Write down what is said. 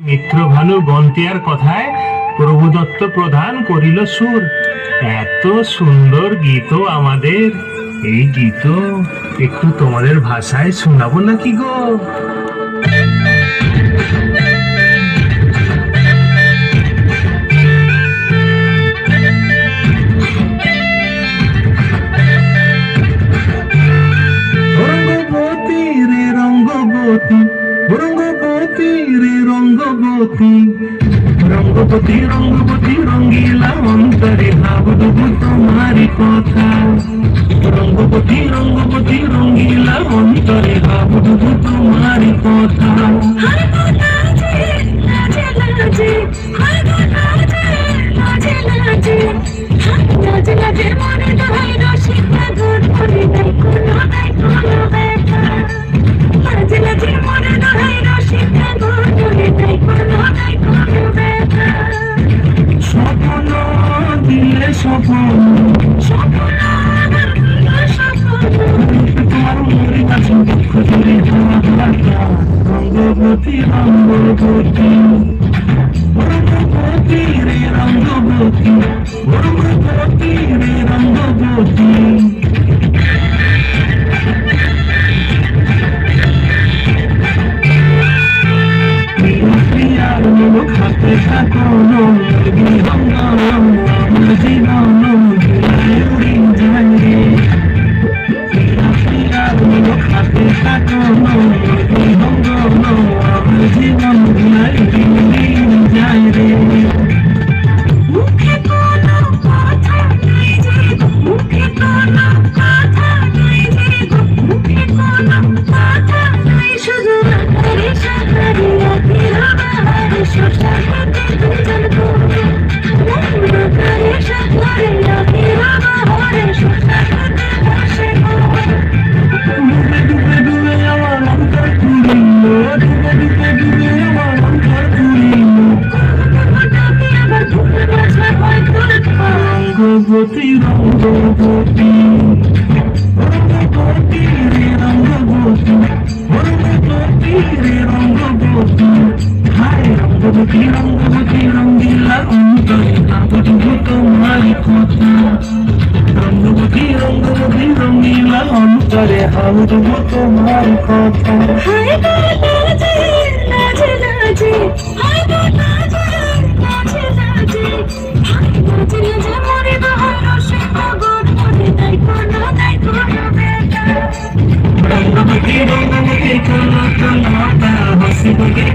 মিত্রভানু বন্তিয়ার কথায় প্রভুদত্ত প্রধান করিল সুর। এত সুন্দর গীত আমাদের, এই গীত একটু তোমাদের ভাষায় শোনাবো নাকি গো? রঙ্গবতী রে রঙ্গবতী, রঙ্গবতী রে রঙ্গবতী, রঙ্গবতী রঙ্গবতী রঙ্গিলা অন্তরে ভাবডুবু তোমারি কথা। রঙ্গবতী রঙ্গবতী রঙ্গিলা অন্তরে ভাবডুবু তোমারি কথা। স্বপ্ন দিলে স্বপ্ন তোমার মরি কাছে দুঃখ জুড়ে রঙ্গবতী রঙ্গবতী, রঙ্গবতী রে রঙ্গবতী, রঙ্গবতী রে রঙ্গবতী। প্রিয়ার লোক হাতে থাকো বিহঙ্গ আমার জীবন উড়ি যায় রে। প্রিয়ার লোক হাতে থাকো বিহঙ্গ আমার জীবন উড়ি যায় রে। রঙ্গবতী রঙ্গবতী, রঙ্গবতী রে রঙ্গবতী, রঙ্গবতী রে রঙ্গবতী। হায় রঙ্গবতী রঙ্গবতী রঙ্গিলা অন্তরে ভাবডুবু তোমারি কথা। রঙ্গবতী রঙ্গবতী রঙ্গিলা অন্তরে ভাবডুবু তোমারি কথা। রঙ্গবতী রঙ্গবতী কোন কোন হসি বলে